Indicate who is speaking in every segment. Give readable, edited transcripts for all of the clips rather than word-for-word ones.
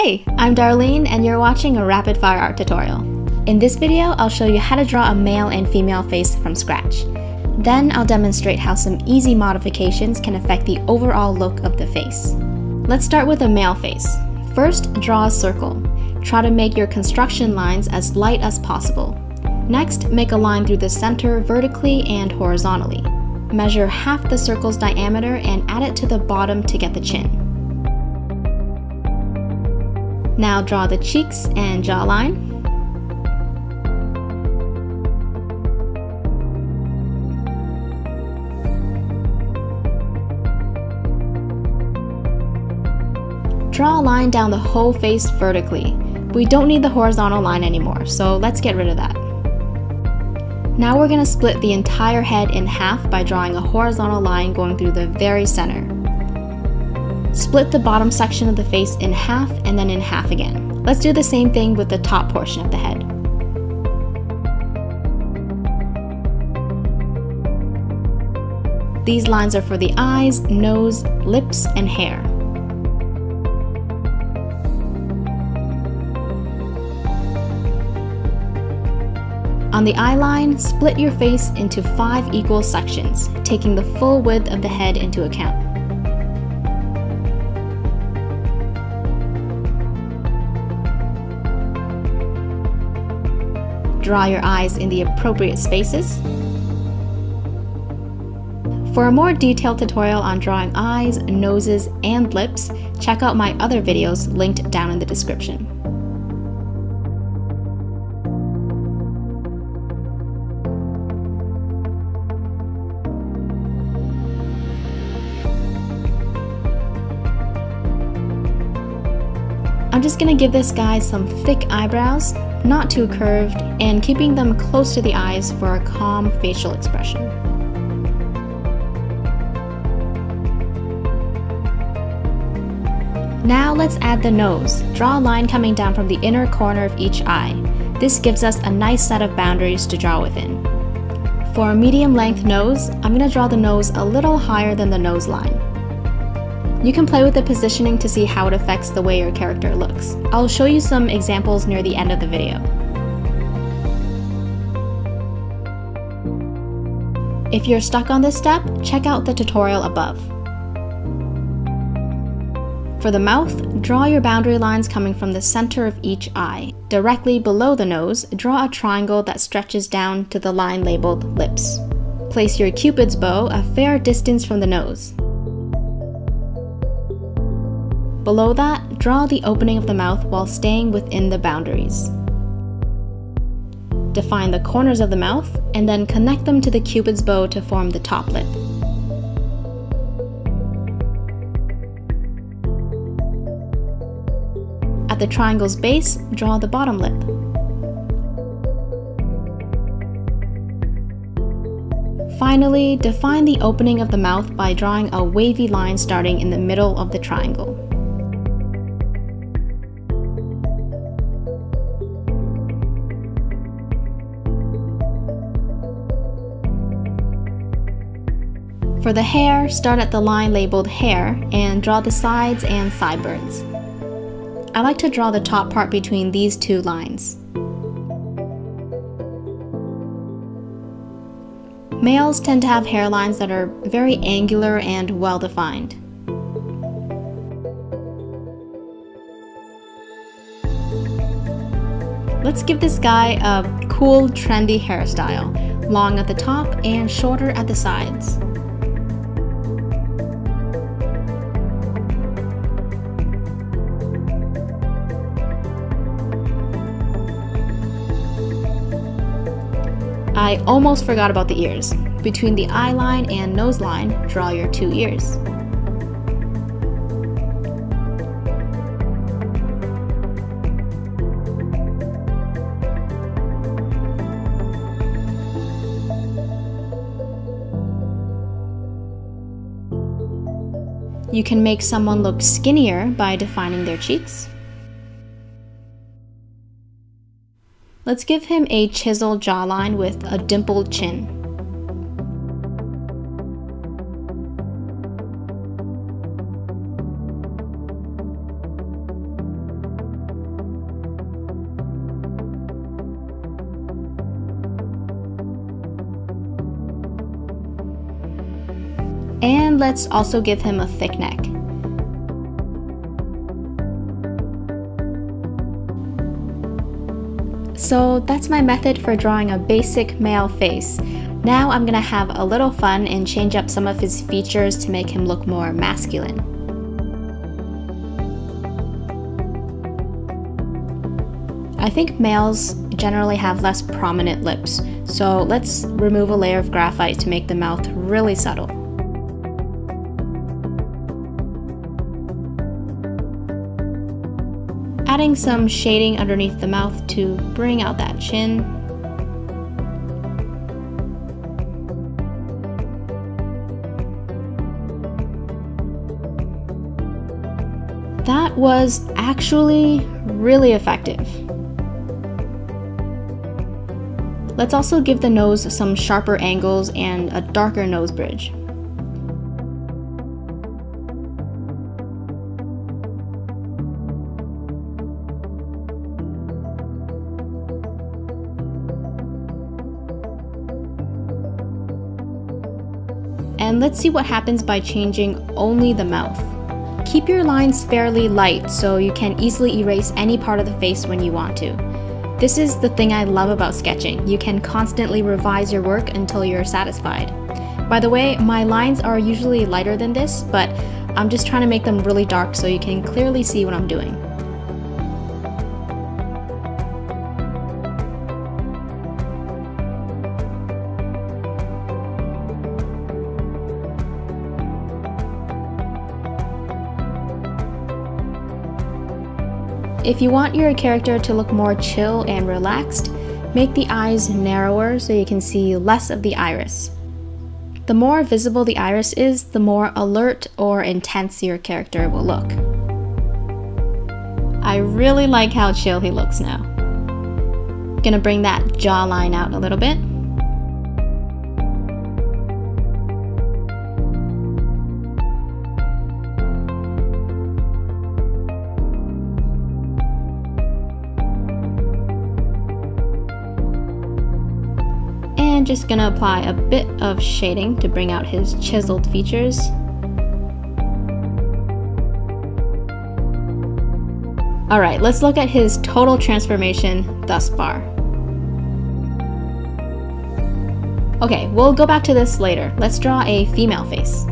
Speaker 1: Hey, I'm Darlene and you're watching a rapid fire art tutorial. In this video, I'll show you how to draw a male and female face from scratch. Then I'll demonstrate how some easy modifications can affect the overall look of the face. Let's start with a male face. First, draw a circle. Try to make your construction lines as light as possible. Next, make a line through the center vertically and horizontally. Measure half the circle's diameter and add it to the bottom to get the chin. Now draw the cheeks and jawline. Draw a line down the whole face vertically. We don't need the horizontal line anymore, so let's get rid of that. Now we're going to split the entire head in half by drawing a horizontal line going through the very center. Split the bottom section of the face in half and then in half again. Let's do the same thing with the top portion of the head. These lines are for the eyes, nose, lips, and hair. On the eye line, split your face into 5 equal sections, taking the full width of the head into account. Draw your eyes in the appropriate spaces. For a more detailed tutorial on drawing eyes, noses, and lips, check out my other videos linked down in the description. I'm just gonna give this guy some thick eyebrows, not too curved, and keeping them close to the eyes for a calm facial expression. Now let's add the nose. Draw a line coming down from the inner corner of each eye. This gives us a nice set of boundaries to draw within. For a medium length nose, I'm gonna draw the nose a little higher than the nose line. You can play with the positioning to see how it affects the way your character looks. I'll show you some examples near the end of the video. If you're stuck on this step, check out the tutorial above. For the mouth, draw your boundary lines coming from the center of each eye. Directly below the nose, draw a triangle that stretches down to the line labeled lips. Place your Cupid's bow a fair distance from the nose. Below that, draw the opening of the mouth while staying within the boundaries. Define the corners of the mouth and then connect them to the Cupid's bow to form the top lip. At the triangle's base, draw the bottom lip. Finally, define the opening of the mouth by drawing a wavy line starting in the middle of the triangle. For the hair, start at the line labeled hair and draw the sides and sideburns. I like to draw the top part between these two lines. Males tend to have hairlines that are very angular and well-defined. Let's give this guy a cool, trendy hairstyle, long at the top and shorter at the sides. I almost forgot about the ears. Between the eye line and nose line, draw your 2 ears. You can make someone look skinnier by defining their cheeks. Let's give him a chiseled jawline with a dimpled chin. And let's also give him a thick neck. So that's my method for drawing a basic male face. Now I'm gonna have a little fun and change up some of his features to make him look more masculine. I think males generally have less prominent lips, so let's remove a layer of graphite to make the mouth really subtle. Adding some shading underneath the mouth to bring out that chin. That was actually really effective. Let's also give the nose some sharper angles and a darker nose bridge. And let's see what happens by changing only the mouth. Keep your lines fairly light so you can easily erase any part of the face when you want to. This is the thing I love about sketching. You can constantly revise your work until you're satisfied. By the way, my lines are usually lighter than this, but I'm just trying to make them really dark so you can clearly see what I'm doing. If you want your character to look more chill and relaxed, make the eyes narrower so you can see less of the iris. The more visible the iris is, the more alert or intense your character will look. I really like how chill he looks now. Gonna bring that jawline out a little bit. And just gonna apply a bit of shading to bring out his chiseled features. Alright, let's look at his total transformation thus far. Okay, we'll go back to this later. Let's draw a female face.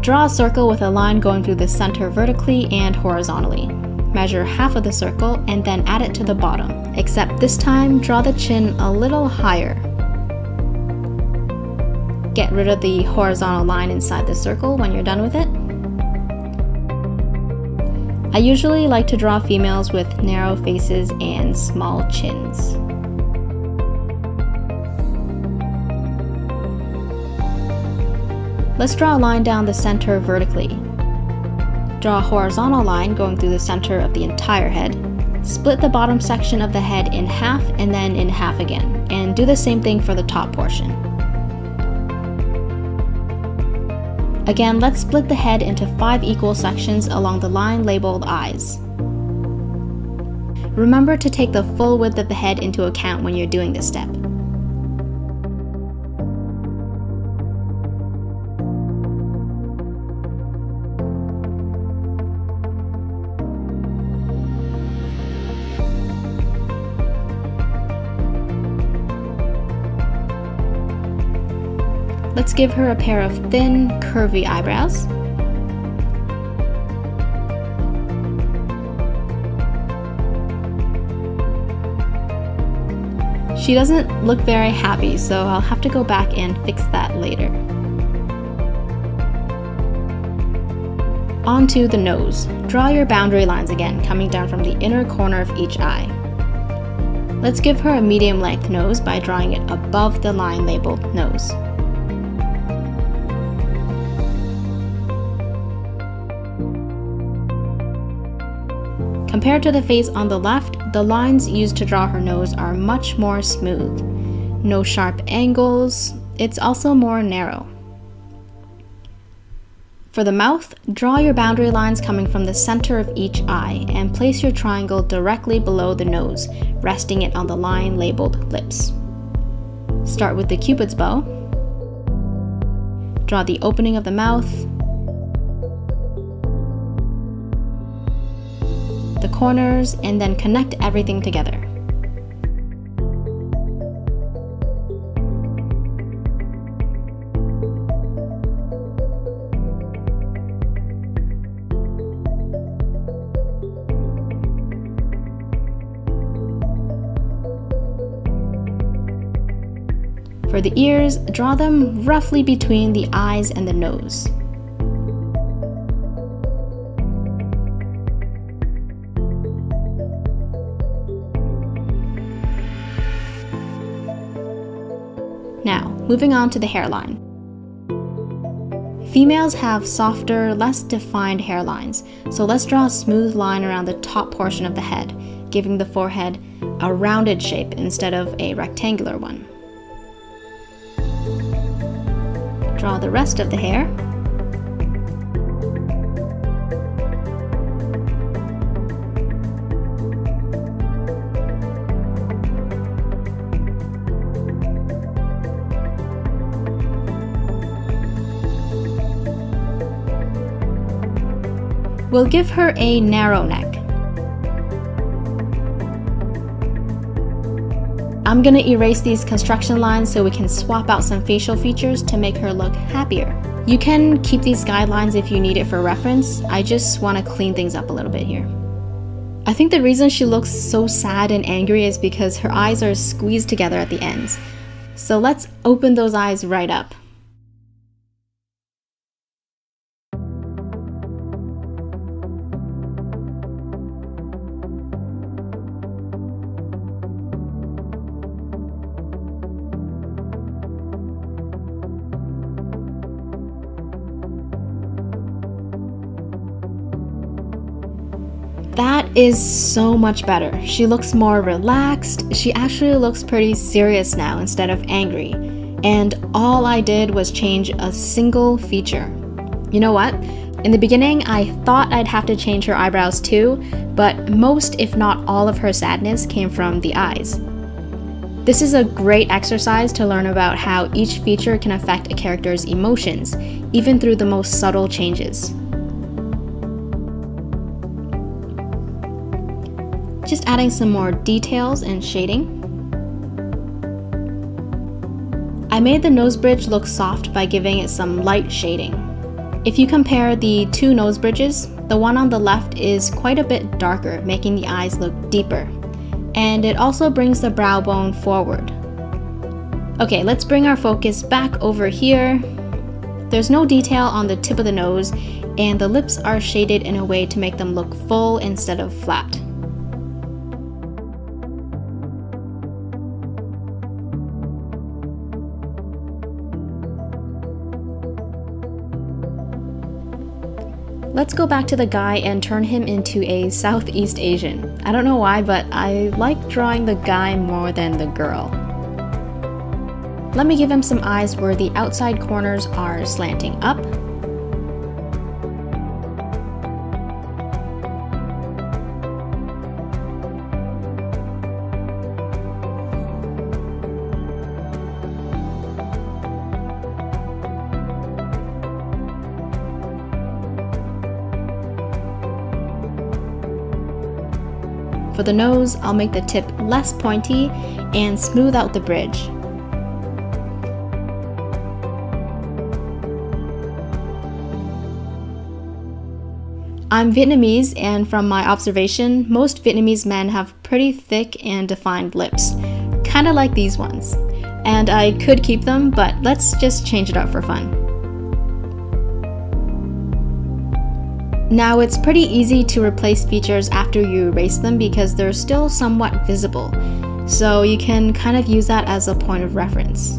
Speaker 1: Draw a circle with a line going through the center vertically and horizontally. Measure half of the circle and then add it to the bottom, except this time draw the chin a little higher. Get rid of the horizontal line inside the circle when you're done with it. I usually like to draw females with narrow faces and small chins. Let's draw a line down the center vertically. Draw a horizontal line going through the center of the entire head. Split the bottom section of the head in half and then in half again, and do the same thing for the top portion. Again, let's split the head into 5 equal sections along the line labeled eyes. Remember to take the full width of the head into account when you're doing this step. Let's give her a pair of thin, curvy eyebrows. She doesn't look very happy, so I'll have to go back and fix that later. Onto the nose. Draw your boundary lines again, coming down from the inner corner of each eye. Let's give her a medium length nose by drawing it above the line labeled nose. Compared to the face on the left, the lines used to draw her nose are much more smooth. No sharp angles, it's also more narrow. For the mouth, draw your boundary lines coming from the center of each eye and place your triangle directly below the nose, resting it on the line labeled lips. Start with the Cupid's bow. Draw the opening of the mouth, the corners, and then connect everything together. For the ears, draw them roughly between the eyes and the nose. Now, moving on to the hairline. Females have softer, less defined hairlines, so let's draw a smooth line around the top portion of the head, giving the forehead a rounded shape instead of a rectangular one. Draw the rest of the hair. We'll give her a narrow neck. I'm gonna erase these construction lines so we can swap out some facial features to make her look happier. You can keep these guidelines if you need it for reference. I just want to clean things up a little bit here. I think the reason she looks so sad and angry is because her eyes are squeezed together at the ends. So let's open those eyes right up. That is so much better. She looks more relaxed. She actually looks pretty serious now instead of angry. And all I did was change a single feature. You know what? In the beginning, I thought I'd have to change her eyebrows too, but most, if not all of her sadness came from the eyes. This is a great exercise to learn about how each feature can affect a character's emotions, even through the most subtle changes. Just adding some more details and shading. I made the nose bridge look soft by giving it some light shading. If you compare the two nose bridges, the one on the left is quite a bit darker, making the eyes look deeper. And it also brings the brow bone forward. Okay, let's bring our focus back over here. There's no detail on the tip of the nose, and the lips are shaded in a way to make them look full instead of flat. Let's go back to the guy and turn him into a Southeast Asian. I don't know why, but I like drawing the guy more than the girl. Let me give him some eyes where the outside corners are slanting up. For the nose, I'll make the tip less pointy and smooth out the bridge. I'm Vietnamese, and from my observation, most Vietnamese men have pretty thick and defined lips, kind of like these ones. And I could keep them, but let's just change it up for fun. Now it's pretty easy to replace features after you erase them because they're still somewhat visible, so you can kind of use that as a point of reference.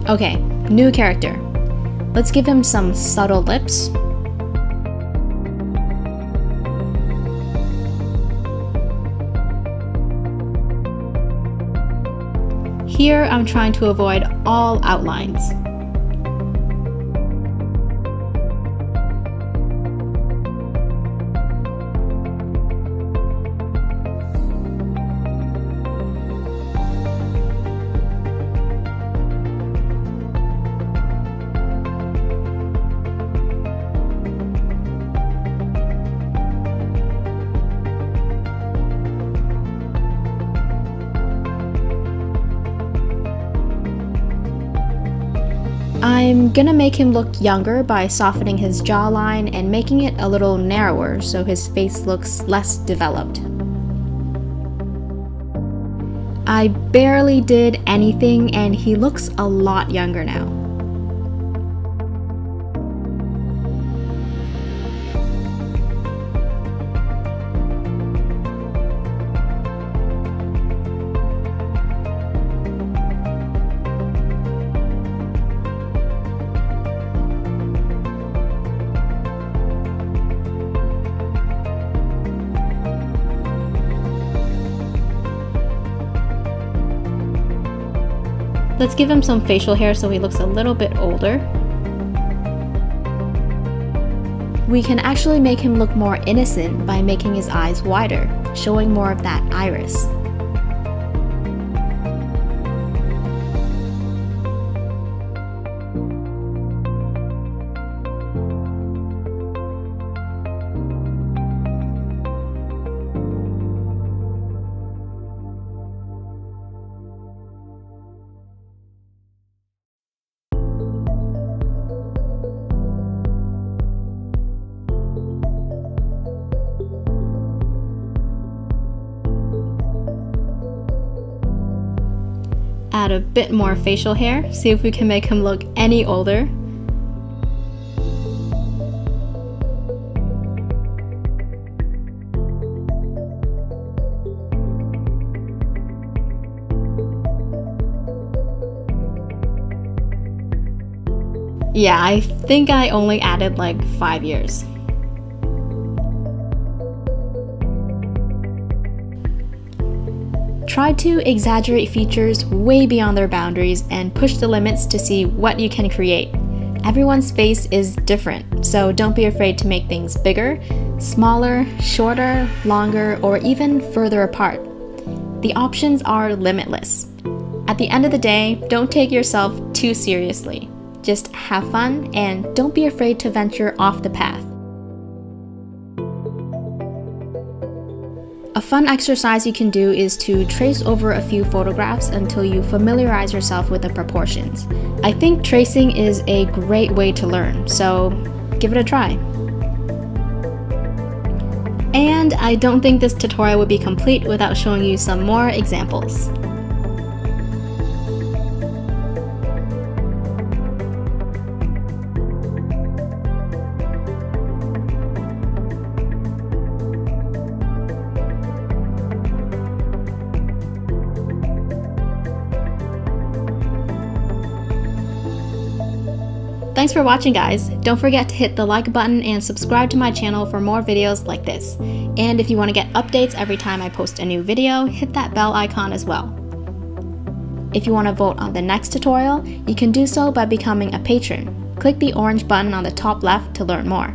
Speaker 1: Okay, new character. Let's give him some subtle lips. Here, I'm trying to avoid all outlines. I'm gonna make him look younger by softening his jawline and making it a little narrower so his face looks less developed. I barely did anything and he looks a lot younger now. Let's give him some facial hair so he looks a little bit older. We can actually make him look more innocent by making his eyes wider, showing more of that iris. Add a bit more facial hair, see if we can make him look any older. Yeah, I think I only added like 5 years. Try to exaggerate features way beyond their boundaries and push the limits to see what you can create. Everyone's face is different, so don't be afraid to make things bigger, smaller, shorter, longer, or even further apart. The options are limitless. At the end of the day, don't take yourself too seriously. Just have fun and don't be afraid to venture off the path. A fun exercise you can do is to trace over a few photographs until you familiarize yourself with the proportions. I think tracing is a great way to learn, so give it a try. And I don't think this tutorial would be complete without showing you some more examples. Thanks for watching, guys. Don't forget to hit the like button and subscribe to my channel for more videos like this. And if you want to get updates every time I post a new video, hit that bell icon as well. If you want to vote on the next tutorial, you can do so by becoming a patron. Click the orange button on the top left to learn more.